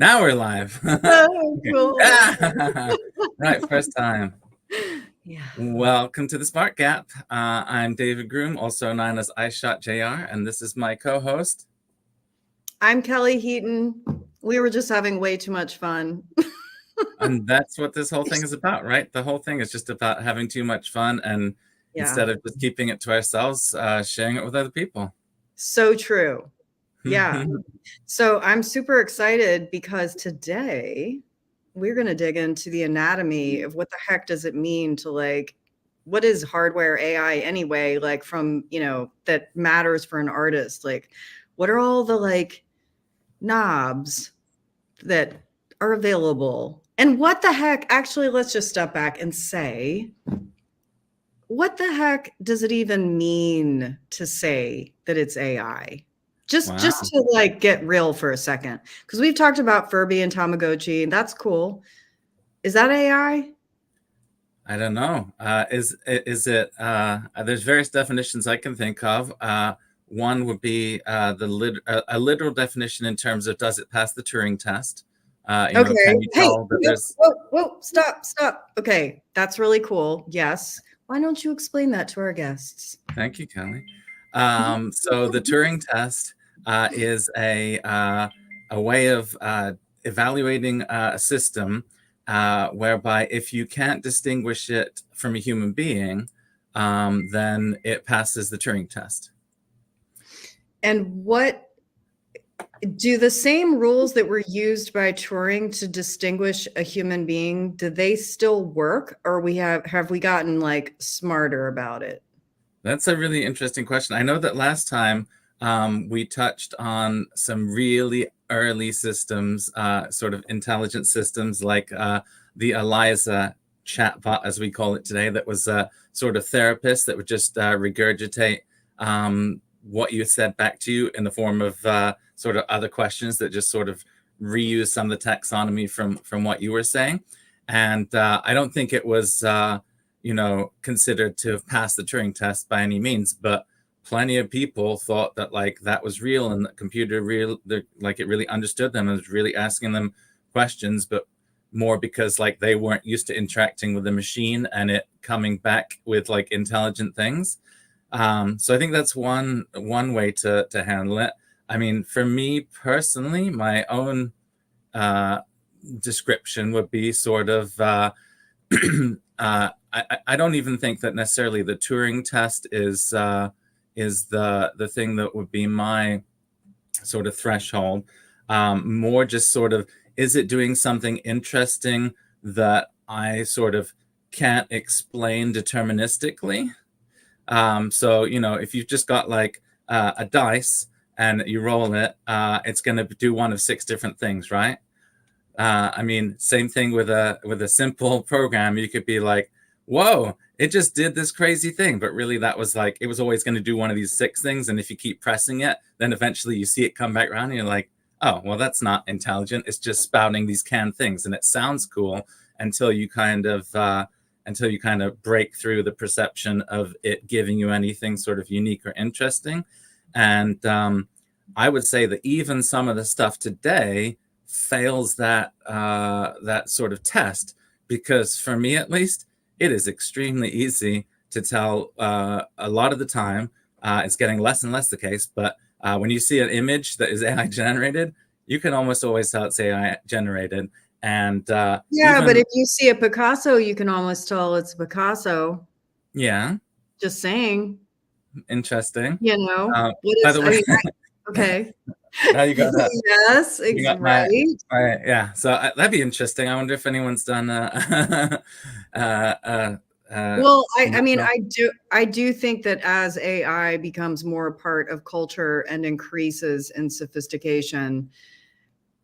Now we're live. Oh, Okay. cool. Right, first time. Yeah. Welcome to the Spark Gap. I'm David Groom, also known as iShot JR, and this is my co-host. I'm Kelly Heaton. We were just having way too much fun. And that's what this whole thing is about, right? The whole thing is just about having too much fun, and Yeah. instead of just keeping it to ourselves, sharing it with other people. So true. Yeah. So I'm super excited because today we're going to dig into the anatomy of what the heck does it mean to what is hardware AI anyway, like from, that matters for an artist? Like, what are all the knobs that are available? And what the heck, actually, let's just step back and say, what the heck does it even mean to say that it's AI? Just to get real for a second, because we've talked about Furby and Tamagotchi, and that's cool. Is that AI? I don't know. Is it? There's various definitions I can think of. One would be a literal definition in terms of does it pass the Turing test? Okay. Can you tell that there's... Whoa, stop. Okay, that's really cool. Yes. Why don't you explain that to our guests? Thank you, Kelly. So the Turing test is a way of evaluating a system whereby if you can't distinguish it from a human being, then it passes the Turing test. And what do the same rules that were used by Turing to distinguish a human being, do they still work, or have we gotten smarter about it? That's a really interesting question. I know that last time we touched on some really early systems, sort of intelligent systems like the Eliza chatbot, as we call it today, that was a sort of therapist that would just regurgitate what you said back to you in the form of sort of other questions that just sort of reuse some of the taxonomy from what you were saying. And I don't think it was considered to have passed the Turing test by any means, but plenty of people thought that that was real and the computer it really understood them and was really asking them questions, but more because they weren't used to interacting with the machine and it coming back with intelligent things. So I think that's one way to handle it. I mean, for me personally, my own description would be sort of I don't even think that necessarily the Turing test is the thing that would be my sort of threshold. More just sort of, is it doing something interesting that I sort of can't explain deterministically? So, if you've just got a dice and you roll it, it's going to do one of 6 different things, right? I mean, same thing with a simple program. You could be like, whoa, it just did this crazy thing. But really that was it was always going to do one of these 6 things. And if you keep pressing it, then eventually you see it come back around and you're like, oh, well, that's not intelligent. It's just spouting these canned things. And it sounds cool until you kind of break through the perception of it giving you anything sort of unique or interesting. And I would say that even some of the stuff today fails that sort of test, because for me at least, it is extremely easy to tell a lot of the time. It's getting less and less the case, but when you see an image that is AI generated, you can almost always tell it's AI generated. And but if you see a Picasso, you can almost tell it's Picasso. Yeah. Just saying. Interesting. By the way, okay. Now you got that. Yes, exactly. Right. Yeah. So that'd be interesting. I wonder if anyone's done. Well, I do think that as AI becomes more a part of culture and increases in sophistication,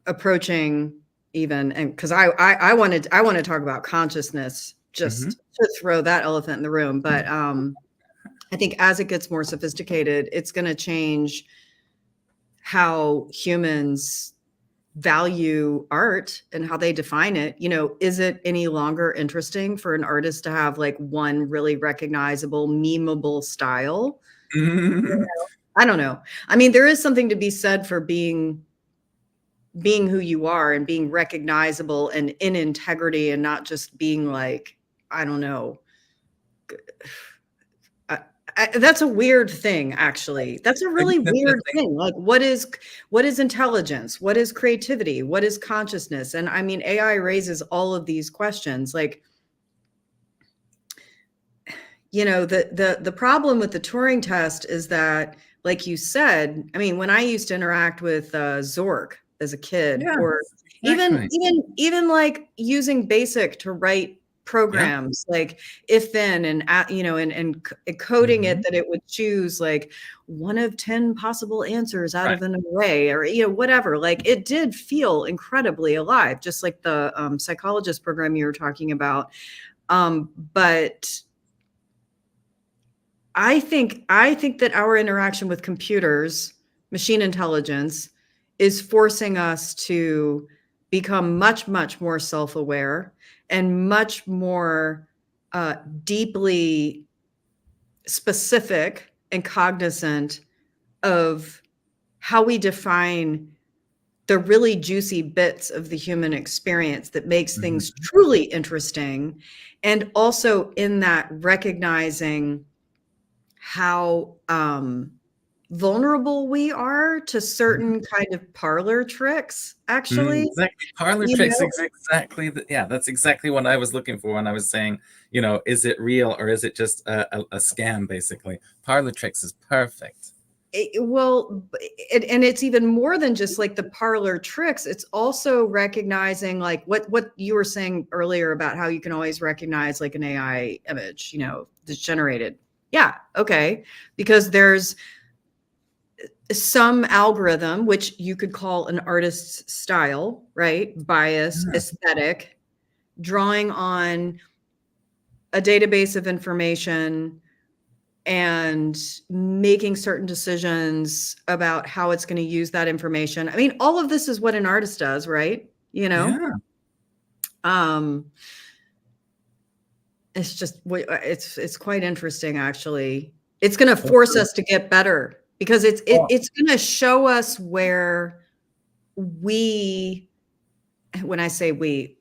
approaching even, and because I want to talk about consciousness, just to throw that elephant in the room, but I think as it gets more sophisticated, it's going to change how humans value art and how they define it. Is it any longer interesting for an artist to have one really recognizable, memeable style? I don't know. I mean, there is something to be said for being being who you are and being recognizable and in integrity, and not just being like, I don't know. That's a weird thing, actually. That's a really weird thing. Like, what is intelligence? What is creativity? What is consciousness? And I mean, AI raises all of these questions. Like, you know, the problem with the Turing test is that, like you said, I mean, when I used to interact with Zork as a kid, Yeah, or exactly. even like using BASIC to write Yeah. programs like if then, and you know, and coding it that it would choose like one of 10 possible answers out Right. of an array, or you know, whatever. Like, it did feel incredibly alive, just like the psychologist program you were talking about. But I think that our interaction with computers, machine intelligence, is forcing us to become much, much more self-aware and much more deeply specific and cognizant of how we define the really juicy bits of the human experience that makes things Mhm. truly interesting, and also in that recognizing how vulnerable we are to certain kind of parlor tricks, actually. Exactly. Parlor You tricks know, is exactly yeah, that's exactly what I was looking for when I was saying, you know, is it real or is it just a scam, basically? Parlor tricks is perfect. well, and it's even more than just like the parlor tricks. It's also recognizing like what you were saying earlier about how you can always recognize like an AI image, you know, that's generated. Yeah, okay, because there's some algorithm, which you could call an artist's style, right? Bias, Yeah. aesthetic, drawing on a database of information and making certain decisions about how it's going to use that information. I mean, all of this is what an artist does, right? You know, Yeah. um, it's just it's quite interesting, actually. It's going to force us to get better, because Well, it's going to show us where we, when I say we,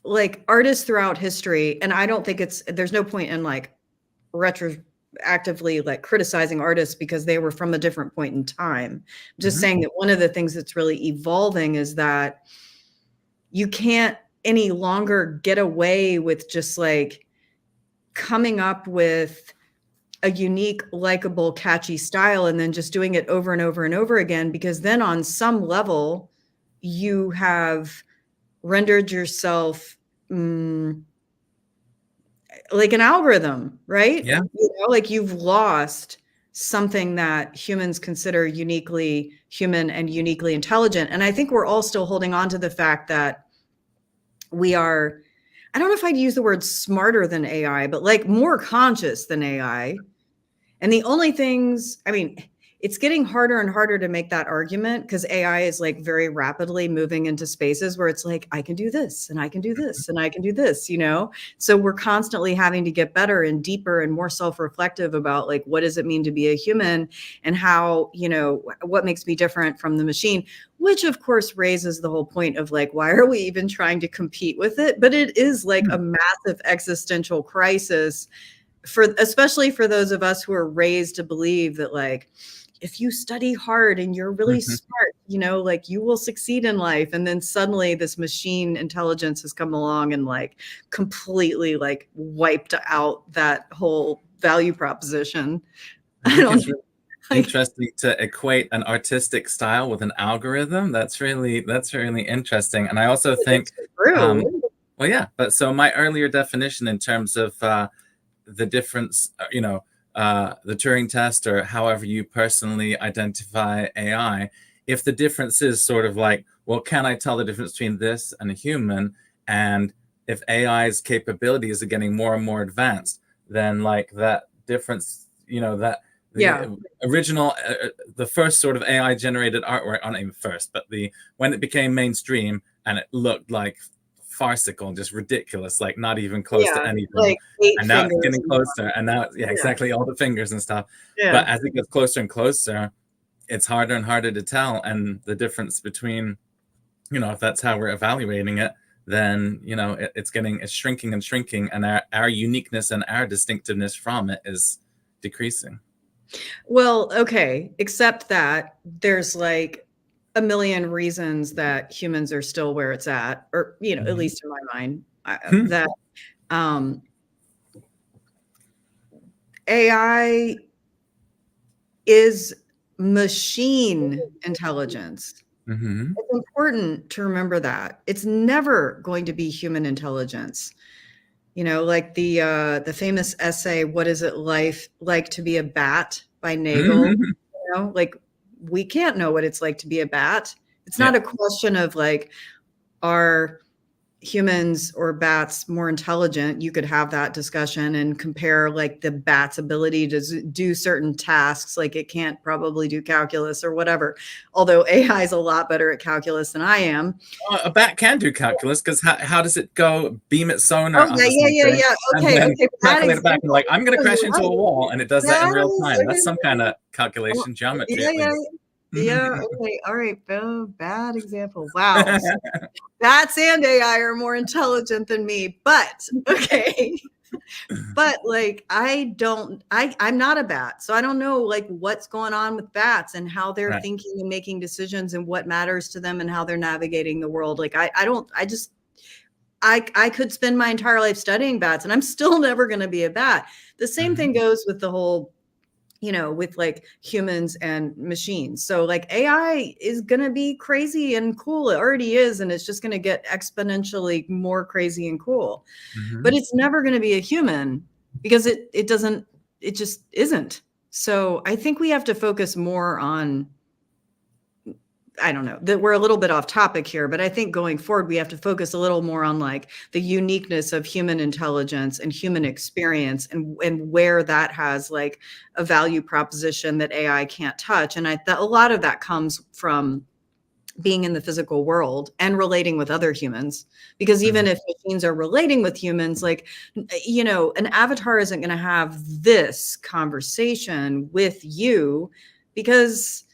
like artists throughout history, and I don't think there's no point in like retroactively like criticizing artists because they were from a different point in time. I'm just mhm. saying that one of the things that's really evolving is that you can't any longer get away with just like coming up with a unique, likable, catchy style and then just doing it over and over and over again, because then on some level you have rendered yourself like an algorithm, right? Yeah. You know, like you've lost something that humans consider uniquely human and uniquely intelligent. And I think we're all still holding on to the fact that we are, I don't know if I'd use the word smarter than AI, but like more conscious than AI. And the only things, I mean, it's getting harder and harder to make that argument because AI is like very rapidly moving into spaces where it's like, I can do this and I can do this and I can do this, you know? So we're constantly having to get better and deeper and more self-reflective about like, what does it mean to be a human, and how, you know, what makes me different from the machine, which of course raises the whole point of like, why are we even trying to compete with it? But it is like a massive existential crisis for, especially for those of us who are raised to believe that like, if you study hard and you're really Mhm. smart, you know, like you will succeed in life. And then suddenly this machine intelligence has come along and like completely like wiped out that whole value proposition. I I think don't it's really like, interesting to equate an artistic style with an algorithm. That's really interesting. And I also think, it's true. um, well, yeah. But so my earlier definition in terms of the difference, you know, the Turing test or however you personally identify AI, if the difference is sort of like, well, can I tell the difference between this and a human? And if AI's capabilities are getting more and more advanced, then like that difference, you know, that Yeah. the original, the first sort of AI generated artwork, not even first, but the when it became mainstream and it looked like farcical, just ridiculous, like not even close to Yeah. anything. Like eight And now it's fingers. getting closer, and now, yeah, Yeah. exactly, all the fingers and stuff. But Yeah. as it gets closer and closer, it's harder and harder to tell. And the difference between, if that's how we're evaluating it, then, it's shrinking and shrinking, and our uniqueness and our distinctiveness from it is decreasing. Well, okay, except that there's like a million reasons that humans are still where it's at, or, at least in my mind, that AI is machine intelligence. It's important to remember that. It's never going to be human intelligence. Like the famous essay, "What is it like to be a bat?" by Nagel. Like, we can't know what it's like to be a bat. It's not a question of like, are humans or bats more intelligent? You could have that discussion and compare like the bat's ability to do certain tasks. Like, it can't probably do calculus or whatever, although AI is a lot better at calculus than I am. A bat can do calculus, because how does it go beam its sonar Oh, yeah. Okay, and then calculate it back and example. like, I'm going to crash into a wall, and it does that in real time. That's some kind of Well, calculation, geometry. yeah, okay, all right, bad example. Wow. Bats and AI are more intelligent than me, but okay. But like, I'm not a bat, so I don't know like what's going on with bats and how they're thinking and making decisions and what matters to them and how they're navigating the world. Like, I could spend my entire life studying bats and I'm still never going to be a bat. The same thing goes with the whole, with like humans and machines. So like, AI is going to be crazy and cool. It already is. And it's just going to get exponentially more crazy and cool, but it's never going to be a human, because it just isn't. So I think we have to focus more on, I don't know, that we're a little bit off topic here, but I think going forward, we have to focus a little more on like the uniqueness of human intelligence and human experience, and where that has like a value proposition that AI can't touch. And a lot of that comes from being in the physical world and relating with other humans, because even if machines are relating with humans, like, an avatar isn't going to have this conversation with you, because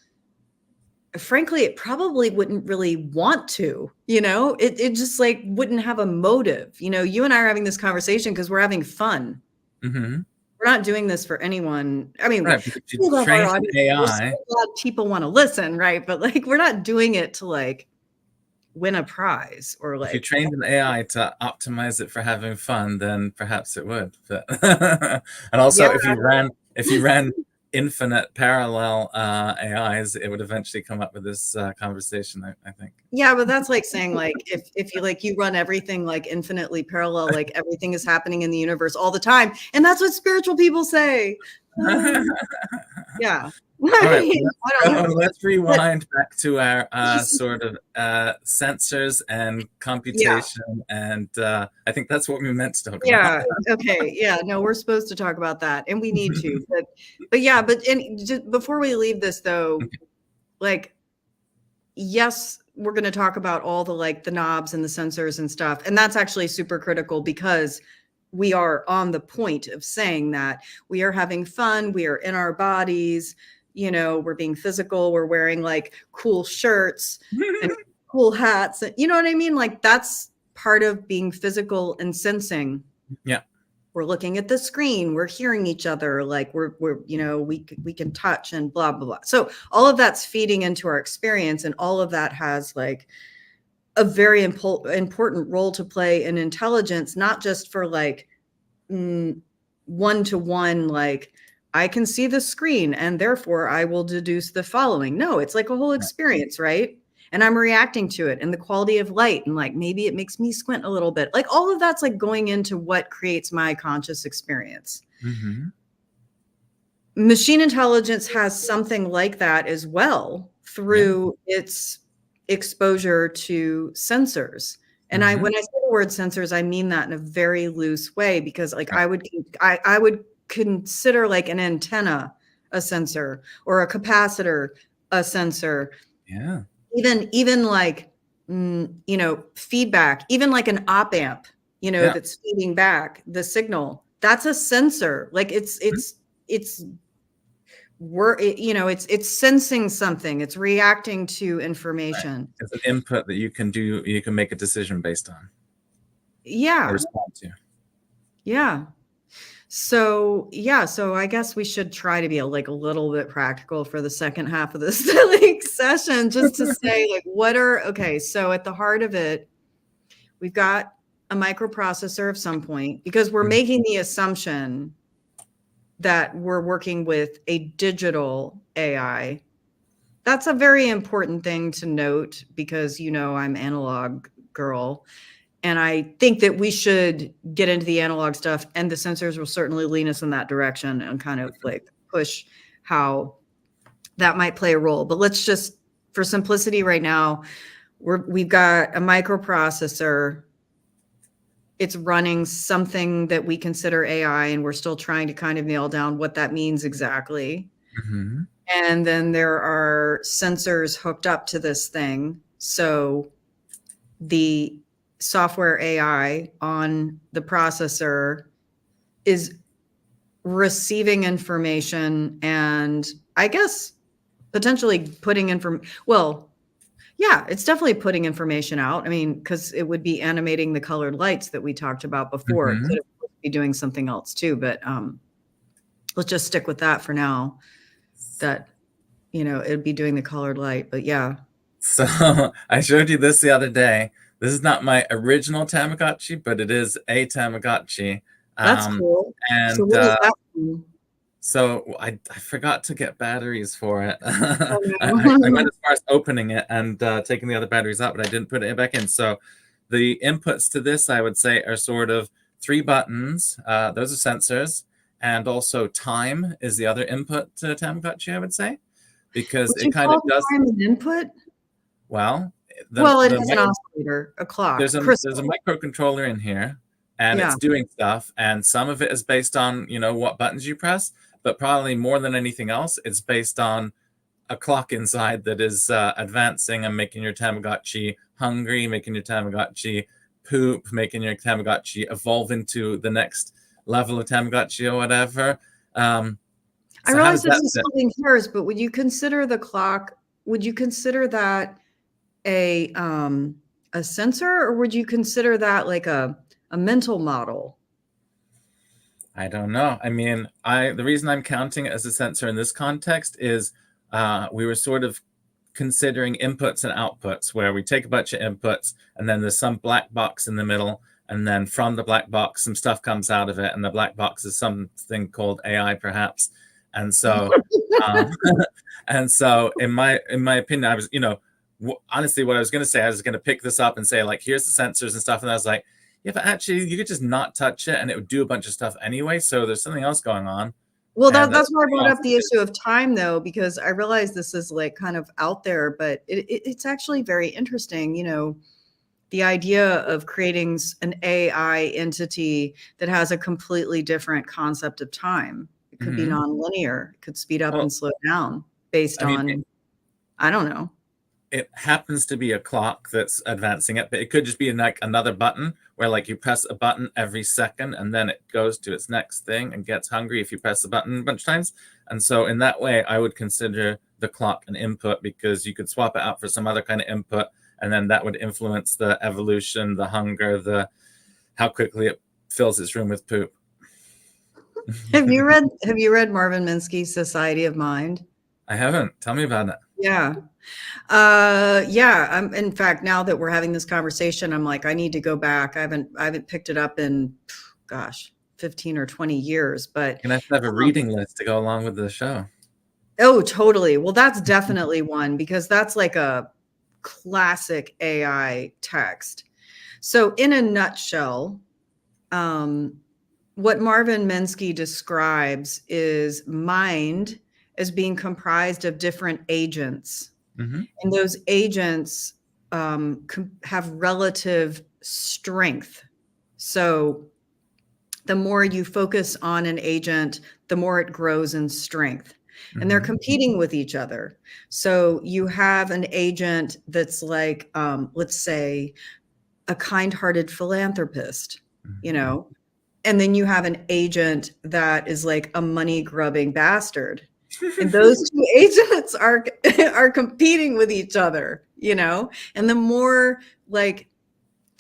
frankly, it probably wouldn't really want to, it just like wouldn't have a motive. You and I are having this conversation because we're having fun. We're not doing this for anyone. I mean, Right, because you train AI. We're so glad people want to listen, right? But like, we're not doing it to like win a prize or like. If you trained an AI to optimize it for having fun, then perhaps it would. But and also, if you ran infinite parallel AIs, it would eventually come up with this conversation, I think. Yeah, but that's like saying like, if you like, you run everything like infinitely parallel, like everything is happening in the universe all the time, and that's what spiritual people say. Yeah. All right, let's rewind back to our sort of sensors and computation, and I think that's what we meant to talk about. Yeah. Okay. Yeah. No, we're supposed to talk about that, and we need to. But yeah. But just before we leave this, though, like, yes, we're going to talk about all the like the knobs and the sensors and stuff, and that's actually super critical, because we are on the point of saying that we are having fun, we are in our bodies. We're being physical. We're wearing like cool shirts and cool hats. You know what I mean? Like, that's part of being physical and sensing. Yeah. We're looking at the screen. We're hearing each other. Like, we can touch and blah, blah, blah. So all of that's feeding into our experience. And all of that has like a very important role to play in intelligence, not just for like one-to-one, like, I can see the screen and therefore I will deduce the following. No, it's like a whole experience, right? And I'm reacting to it, and the quality of light, and like maybe it makes me squint a little bit. Like, all of that's like going into what creates my conscious experience. Machine intelligence has something like that as well, through its exposure to sensors. And when I say the word sensors, I mean that in a very loose way, because like I would consider like an antenna a sensor, or a capacitor a sensor. Yeah. Even like feedback, even like an op amp, that's feeding back the signal. That's a sensor. Like, it's it's sensing something, it's reacting to Right. information. It's an input that you can make a decision based on or Yeah. respond to. Yeah. So, yeah, so I guess we should try to be like a little bit practical for the second half of this like session, just to say like okay, so at the heart of it, we've got a microprocessor of some point, because we're making the assumption that we're working with a digital AI. That's a very important thing to note, because I'm analog girl. And I think that we should get into the analog stuff, and the sensors will certainly lean us in that direction and kind of like push how that might play a role. But let's just, for simplicity right now, we've got a microprocessor. It's running something that we consider AI, and we're still trying to kind of nail down what that means exactly. Mm-hmm. And then there are sensors hooked up to this thing. So the software AI on the processor is receiving information, and I guess potentially putting it's definitely putting information out. I mean, because it would be animating the colored lights that we talked about before. It Mm-hmm. could be doing something else too, but let's just stick with that for now, that it'd be doing the colored light. But yeah. So I showed you this the other day. This is not my original Tamagotchi, but it is a Tamagotchi. That's Um, cool. So and what does that mean? so I forgot to get batteries for it. Oh, I went no. as far as opening it and taking the other batteries out, but I didn't put it back in. So the inputs to this, I would say, are sort of 3 buttons. Those are sensors. And also time is the other input to Tamagotchi, I would say, because Would it you kind of call the does, time an input? well, Well, it the is an oscillator, a there's clock, a crystal. microcontroller in here, and Yeah. it's doing stuff, and some of it is based on what buttons you press, but probably more than anything else it's based on a clock inside that is advancing and making your Tamagotchi hungry, making your Tamagotchi poop, making your Tamagotchi evolve into the next level of Tamagotchi or whatever. I So how realize does this that is fit? splitting hairs, but would you consider the clock, would you consider that a sensor, or would you consider that like a mental model? I don't know. I mean, the reason I'm counting it as a sensor in this context is we were sort of considering inputs and outputs, where we take a bunch of inputs and then there's some black box in the middle, and then from the black box some stuff comes out of it, and the black box is something called AI perhaps. And so um, and so in my opinion, I was honestly, what I was going to say, I was going to pick this up and say like, here's the sensors and stuff, and I was like, yeah, but actually you could just not touch it and it would do a bunch of stuff anyway, so there's something else going on. Well, And that's why I something brought else up the issue of time, though, because I realize this is like kind of out there, but it's actually very interesting. The idea of creating an AI entity that has a completely different concept of time. It could be Mhm. nonlinear. It could speed up Well, and slow down based I mean, on, I don't know. it happens to be a clock that's advancing it, but it could just be like another button where like you press a button every second and then it goes to its next thing and gets hungry if you press the button a bunch of times. And so in that way, I would consider the clock an input, because you could swap it out for some other kind of input, and then that would influence the evolution, the hunger, the how quickly it fills its room with poop. Have you read Marvin Minsky's Society of Mind? I haven't. Tell me about it. Yeah. Yeah. In fact, now that we're having this conversation, I'm like, I need to go back. I haven't picked it up in, gosh, 15 or 20 years, but You're gonna have to have a reading list to go along with the show. oh, totally. Well, that's definitely one, because that's like a classic AI text. So in a nutshell, what Marvin Minsky describes is mind as being comprised of different agents. Mm-hmm. And those agents have relative strength. So the more you focus on an agent, the more it grows in strength. And they're Mm-hmm. competing with each other. So you have an agent that's like, let's say, a kind-hearted philanthropist, Mm-hmm. and then you have an agent that is like a money-grubbing bastard. And those two agents are competing with each other, and the more like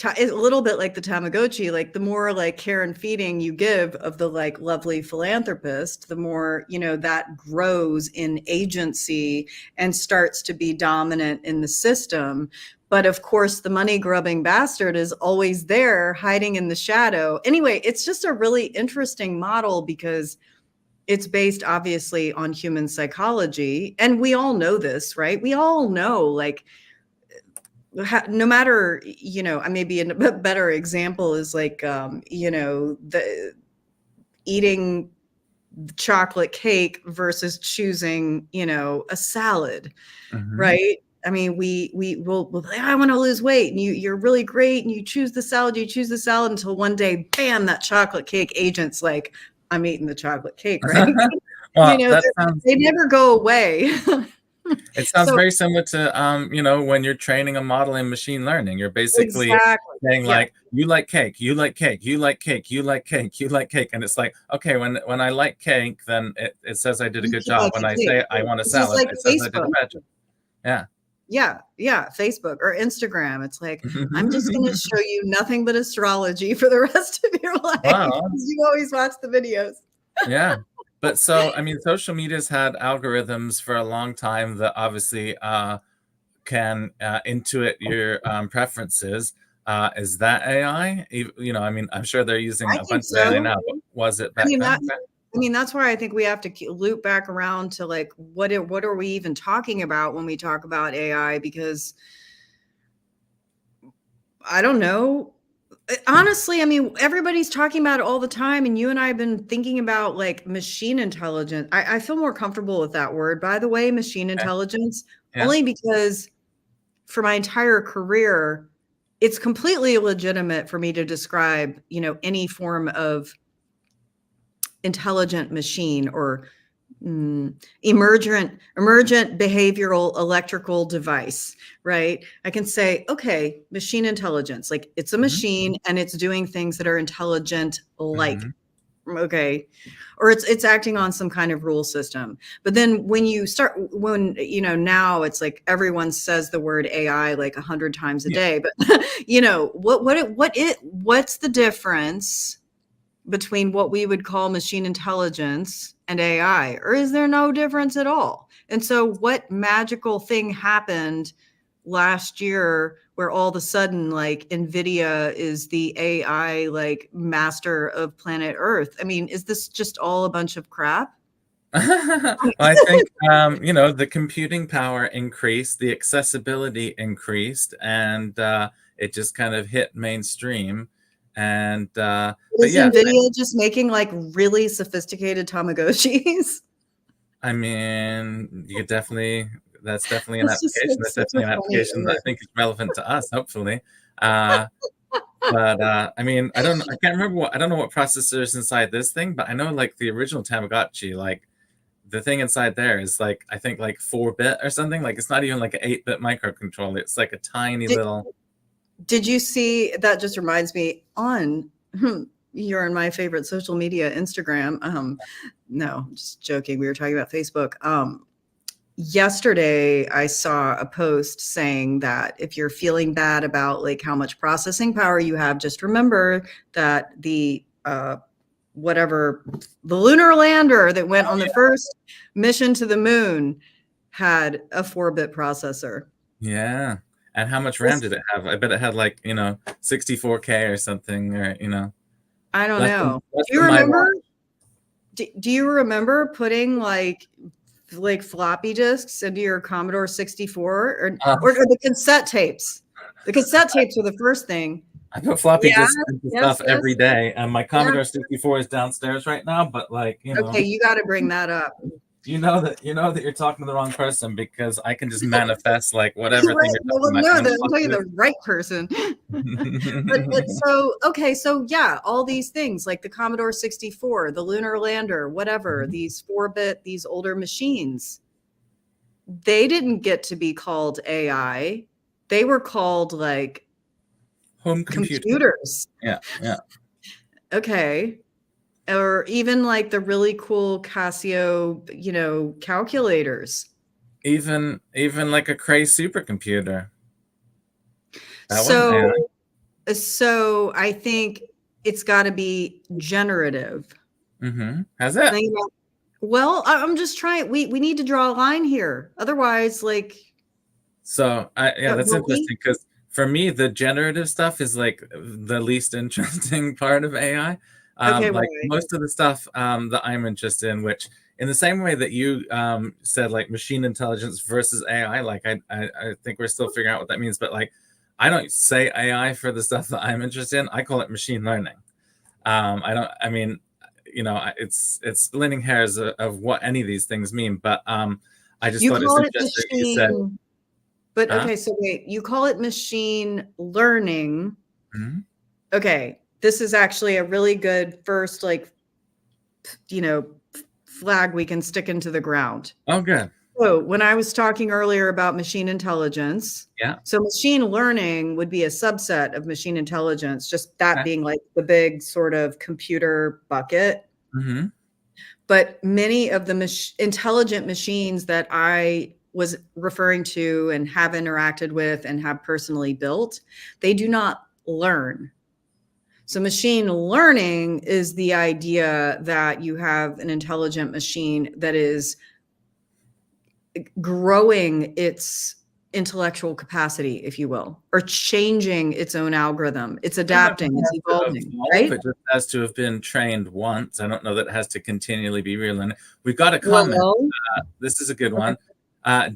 a little bit like the Tamagotchi, like the more like care and feeding you give of the like lovely philanthropist, the more, that grows in agency and starts to be dominant in the system. But of course, the money grubbing bastard is always there hiding in the shadow. Anyway, it's just a really interesting model because it's based obviously on human psychology. And we all know this, right? We all know, like, no matter, maybe a better example is like, the eating chocolate cake versus choosing, a salad, Hmm. right? I mean, we'll like, I want to lose weight, and you're really great, and you choose the salad, until one day, bam, that chocolate cake agent's like, I'm eating the chocolate cake, right? Well, that sounds They never go away. it sounds So very similar to when you're training a model in machine learning, you're basically exactly, saying yeah, like, you like cake, you like cake, you like cake, you like cake, you like cake. And it's like, okay, when I like cake, then it says I did a you good keep job. When liking I cake. say I want a It's just salad, like it says I did a Facebook. bad job. Yeah. Yeah, Facebook or Instagram. It's like, I'm just going to show you nothing but astrology for the rest of your life Well, because you always watch the videos. yeah. But so, I mean, social media's had algorithms for a long time that obviously can intuit your preferences. Is that AI? I mean, I'm sure they're using I a think bunch of AI so. now, but was it I back mean, then? that's why I think we have to loop back around to like, what are we even talking about when we talk about AI? Because I don't know. Honestly, I mean, everybody's talking about it all the time, and you and I have been thinking about like machine intelligence. I feel more comfortable with that word, by the way, machine Okay. intelligence, Yeah. only because for my entire career, it's completely illegitimate for me to describe, any form of intelligent machine or emergent behavioral electrical device, right? I can say, okay, machine intelligence, like it's a Hmm. machine and it's doing things that are intelligent, like, Hmm. okay, or it's acting on some kind of rule system. But then now it's like everyone says the word AI like 100 times a Yeah. day, but what's the difference between what we would call machine intelligence and AI, or is there no difference at all? And so what magical thing happened last year where all of a sudden like Nvidia is the AI like master of planet Earth? I mean, is this just all a bunch of crap? Well, I think the computing power increased, the accessibility increased, and it just kind of hit mainstream. And but Is yeah, Nvidia just making like really sophisticated Tamagotchis? I mean, you could definitely that's definitely an It's just application. like That's such a definitely an funny application that I image. think is relevant to us, hopefully. Uh, but I mean, I can't remember I don't know what processor is inside this thing, but I know like the original Tamagotchi, like the thing inside there is like I think like 4-bit or something. Like it's not even like an 8-bit microcontroller. It's like a tiny Did, little. did you see that? Just reminds me on you're on my favorite social media, Instagram. No, just joking. We were talking about Facebook. Yesterday I saw a post saying that if you're feeling bad about like how much processing power you have, just remember that whatever the lunar lander that went Oh on the yeah. first mission to the moon had a 4-bit processor. Yeah. And how much RAM did it have? I bet it had like 64K or something, or I don't less than know. less Do you than my remember? watch. Do you remember putting like floppy disks into your Commodore 64 or the cassette tapes? The cassette tapes were the first thing. I put floppy Yeah. disks into Yes. stuff Yes. every day, and my Yeah. Commodore 64 is downstairs right now. But like, Okay, you got to bring that up. you know that you're talking to the wrong person because I can just manifest like whatever thing Right. you're Well, talking about, no, and I'm I'm talking to positive. the right person. But so okay, so yeah, all these things like the Commodore 64, the lunar lander, whatever, Mhm. these 4-bit, these older machines, they didn't get to be called AI. They were called like Home computing. computers. Yeah, yeah. Okay. or even like the really cool Casio, calculators. Even like a Cray supercomputer. That wasn't AI. So I think it's got to be generative. Has it? Well, I'm just trying. We need to draw a line here. Otherwise, like. So yeah, that's interesting because for me, the generative stuff is like the least interesting part of AI. Okay, like right. most of the stuff that I'm interested in, which in the same way that you said, like machine intelligence versus AI, like I think we're still figuring out what that means. But like, I don't say AI for the stuff that I'm interested in. I call it machine learning. I don't. I mean, it's splitting hairs of what any of these things mean. But I just You thought it's call it interesting that you said. machine, but okay, so wait, you call it machine learning. Okay, this is actually a really good first, like, flag we can stick into the ground. Oh, good. So when I was talking earlier about machine intelligence, Yeah. so machine learning would be a subset of machine intelligence, just that being like the big sort of computer bucket. But many of the intelligent machines that I was referring to and have interacted with and have personally built, they do not learn. So machine learning is the idea that you have an intelligent machine that is growing its intellectual capacity, if you will, or changing its own algorithm. It's adapting, it's evolving, right? It just has to have been trained once. I don't know that it has to continually be relearned. We've got a comment. This is a good one.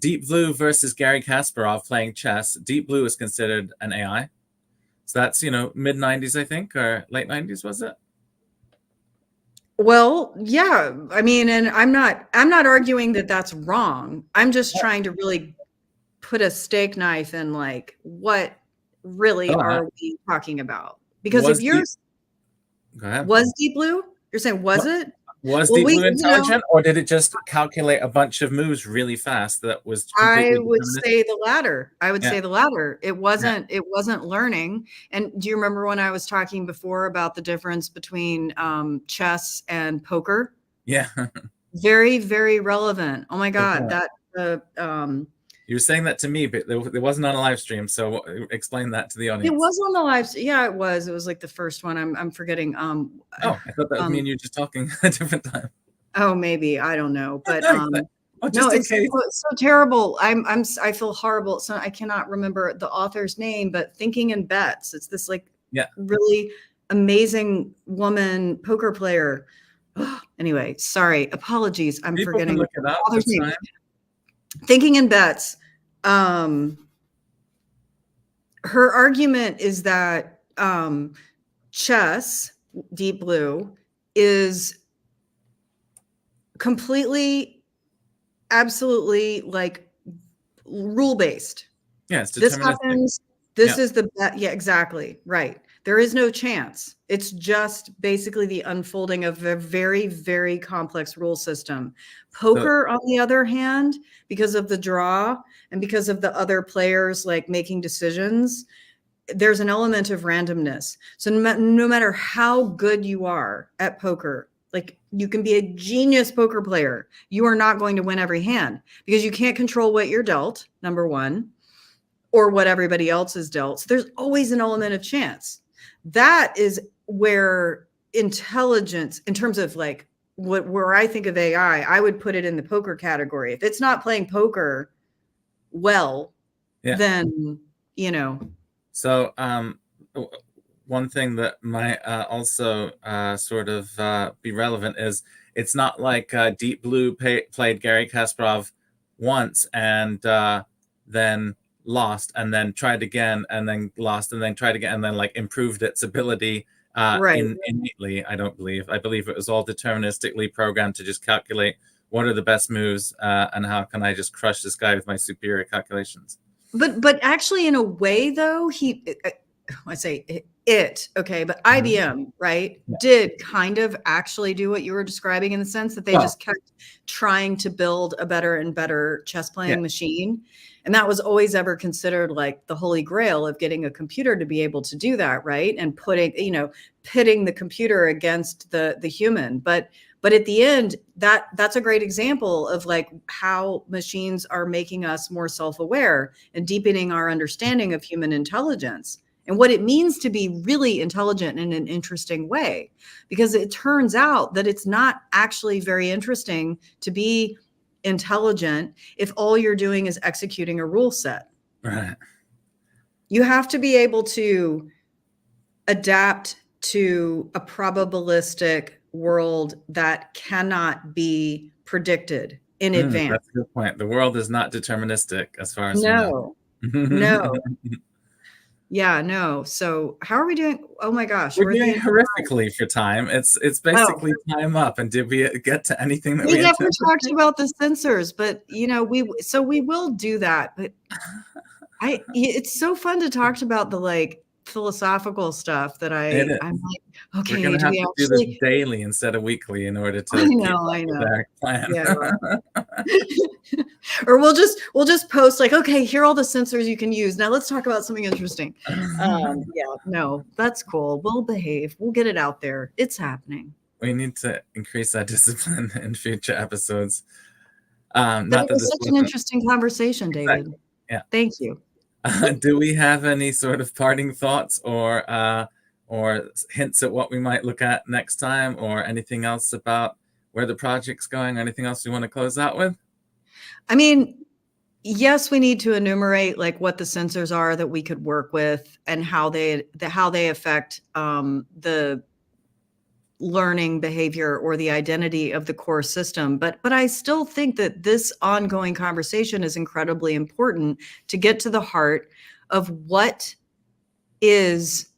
Deep Blue versus Gary Kasparov playing chess. Deep Blue is considered an AI. So that's, mid 90s, I think, or late 90s, was it? Well, yeah. I mean, and I'm not arguing that that's wrong. I'm just trying to really put a steak knife in, like, what really are we talking about? Because if you're Go ahead. Was Deep Blue? You're saying was it? Was Deep Blue intelligent, or did it just calculate a bunch of moves really fast that was completely I would say the latter. I would say the latter. It wasn't learning. And do you remember when I was talking before about the difference between chess and poker? Yeah. Very, very relevant. Oh my God. You were saying that to me, but it wasn't on a live stream. So explain that to the audience. It was on the live. Yeah, it was. It was like the first one. I'm forgetting. I thought that was me and you just talking a different time. Oh, maybe. I don't know. But just in case. It's so terrible. I feel horrible. So I cannot remember the author's name, but Thinking in Bets. It's this like really amazing woman poker player. Anyway, sorry. Apologies. I'm forgetting look it up. Author's name. Thinking in Bets. Her argument is that chess, Deep Blue, is completely, absolutely like rule-based. Yeah, it's this happens. This is the exactly right. There is no chance. It's just basically the unfolding of a very, very complex rule system. Poker, on the other hand, because of the draw and because of the other players like making decisions, there's an element of randomness. So no matter how good you are at poker, like you can be a genius poker player, you are not going to win every hand because you can't control what you're dealt, number one, or what everybody else is dealt. So there's always an element of chance. That is where intelligence, in terms of like where I think of AI, I would put it in the poker category. If it's not playing poker well, then, So one thing that might also sort of be relevant is it's not like Deep Blue played Gary Kasparov once and then lost and then tried again and then lost and then tried again and then like improved its ability innately. I don't believe. I believe it was all deterministically programmed to just calculate what are the best moves and how can I just crush this guy with my superior calculations. But actually, in a way, though, okay, but Mhm. IBM, right, Yeah. did kind of actually do what you were describing in the sense that they Well, just kept trying to build a better and better chess yeah. playing machine, and that was always ever considered like the holy grail of getting a computer to be able to do that, right? And putting, pitting the computer against the human. But at the end, that's a great example of like how machines are making us more self-aware and deepening our understanding of human intelligence and what it means to be really intelligent in an interesting way. Because it turns out that it's not actually very interesting to be intelligent if all you're doing is executing a rule set. Right. You have to be able to adapt to a probabilistic world that cannot be predicted in advance. That's a good point. The world is not deterministic as far as we know. No, no. Yeah, no. So how are we doing? Oh my gosh, We're we're at the doing end. horrifically for time. It's Oh, basically time up. And did we get to anything that we we never talked anticipated? about the sensors, but we will do that. But it's so fun to talk about the like philosophical stuff that It I'm is. like, We're okay, gonna do have we to do this actually? daily instead of weekly in order I to keep know, up I with know. our plan. Yeah. Or we'll just post like, okay, here are all the sensors you can use. Now let's talk about something interesting. Yeah, no, that's cool. We'll behave. We'll get it out there. It's happening. We need to increase our discipline in future episodes. But Not it that this was such an wasn't interesting conversation, David. exactly. Yeah. Thank you. Do we have any sort of parting thoughts or hints at what we might look at next time, or anything else about where the project's going, or anything else we want to close out with? I mean, yes, we need to enumerate like what the sensors are that we could work with and how they affect the learning behavior or the identity of the core system. But I still think that this ongoing conversation is incredibly important to get to the heart of what is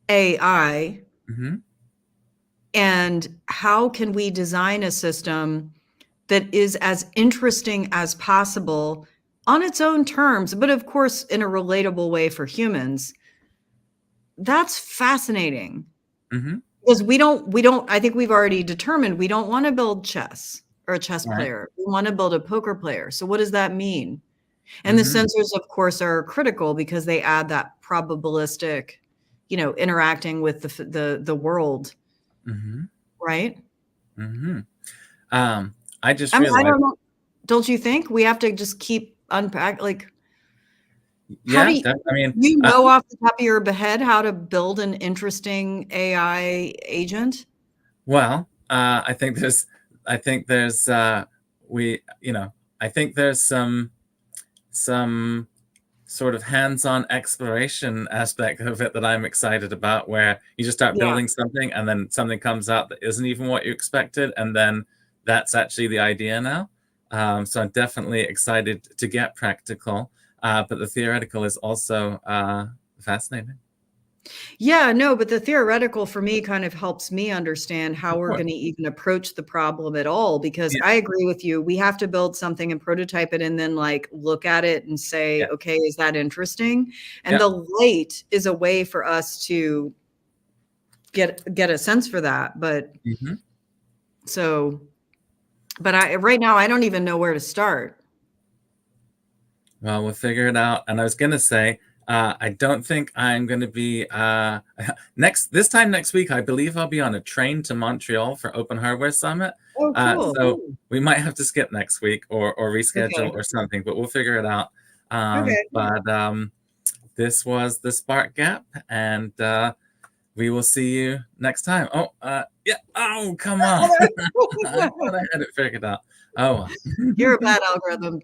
AI Mm-hmm. and how can we design a system that is as interesting as possible on its own terms, but of course in a relatable way for humans. That's fascinating. Mm-hmm. Because we don't I think we've already determined we don't wanna build chess or a chess Right. player. We wanna build a poker player. So what does that mean? And the Mm-hmm. sensors, of course, are critical because they add that probabilistic, interacting with the world, Mm-hmm. right? Mm-hmm. Um, I just I mean, I realized, don't know. Don't you think? We have to just keep unpack like, how do yeah, you I mean, you know off the top of your head how to build an interesting AI agent? well, I think there's, we, you know, I think there's some sort of hands-on exploration aspect of it that I'm excited about, where you just start Yeah. building something and then something comes out that isn't even what you expected, and then that's actually the idea now. So I'm definitely excited to get practical, but the theoretical is also fascinating. Yeah, no, but the theoretical for me kind of helps me understand how Of we're course. gonna even approach the problem at all, because Yeah, I agree with you. We have to build something and prototype it and then, like, look at it and say, yeah, "Okay, is that interesting?" And yeah. the light is a way for us to get a sense for that, but Hmm. so but I right now, I don't even know where to start. Well, we'll figure it out. And I was gonna say, I don't think I'm gonna be this time next week. I believe I'll be on a train to Montreal for Open Hardware Summit. Oh, cool. So we might have to skip next week or reschedule Okay. or something, but we'll figure it out. Okay. But this was the Spark Gap, and we will see you next time. Oh, yeah. Oh, come on. I thought I had it figured out. Oh, You're a bad algorithm.